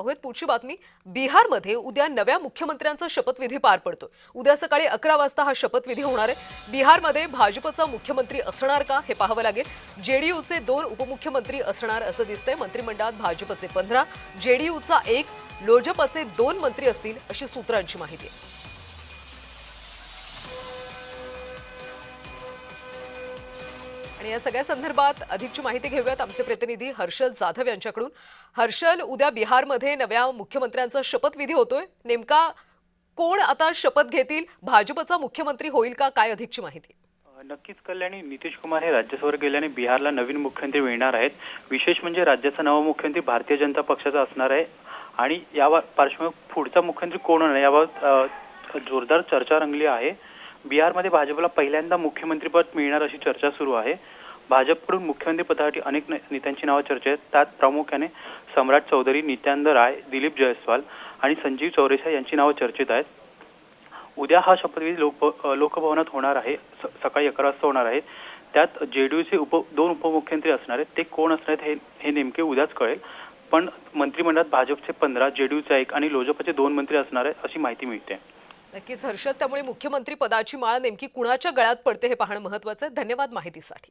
पाहूयात पुढची बातमी। बिहारमध्ये उद्या नव्या मुख्यमंत्र्यांचा शपथविधी पार पडतोय। उद्या सकाळी 11 वाजता हा शपथविधी होणार आहे। बिहारमध्ये भाजपचा मुख्यमंत्री असणार का हे पाहावं लागेल। जेडीयूचे 2 उपमुख्यमंत्री असणार असं दिसतंय। मंत्रिमंडळात भाजपचे 15, जेडीयूचा 1, लोजपचे 2 मंत्री असतील अशी सूत्रांची माहिती आहे। आणि या सगळ्या संदर्भात अधिकची माहिती घेऊयात आमचे प्रतिनिधी हर्षल जाधव यांच्याकडून। हर्षल, उद्या बिहारमध्ये नव्या मुख्यमंत्र्यांचा शपथविधी होतोय। नेमका कोण आता शपथ घेतील? भाजपचा मुख्यमंत्री होईल का? काय अधिकची माहिती? नक्कीच कल्याणी, नितीश कुमार हे राज्यासोर गेल्याने बिहारला नवीन मुख्यमंत्री मिळणार आहेत। विशेष म्हणजे राज्याचा नवा मुख्यमंत्री भारतीय जनता पक्षाचा असणार आहे आणि या पार्श्वभूमीवर पुढचा मुख्यमंत्री कोण होणार याबाबत जोरदार चर्चा रंगली आहे। बिहारमध्ये भाजपला पहिल्यांदा मुख्यमंत्रीपद मिळणार अशी चर्चा सुरू आहे। भाजपकडून मुख्यमंत्री पदासाठी अनेक नेत्यांची नावं चर्चेत आहेत। त्यात प्रामुख्याने सम्राट चौधरी, नित्यानंद राय, दिलीप जयस्वाल आणि संजीव चौरेशा यांची नावं चर्चेत आहेत। उद्या हा शपथविधी लोकभवनात होणार आहे। सकाळी 11 वाजता होणार आहे। त्यात जेडीयूचे 2 उपमुख्यमंत्री असणार आहेत। ते कोण असणार आहेत हे नेमके उद्याच कळेल। पण मंत्रिमंडळात भाजपचे 15, जेडीयूचा 1 आणि लोजपचे 2 मंत्री असणार आहेत अशी माहिती मिळते। नक्कीच हर्षल, त्यामुळे मुख्यमंत्री पदाची माळ नेमकी कुणाच्या गळ्यात पडते हे पाहणं महत्त्वाचं आहे। धन्यवाद माहितीसाठी।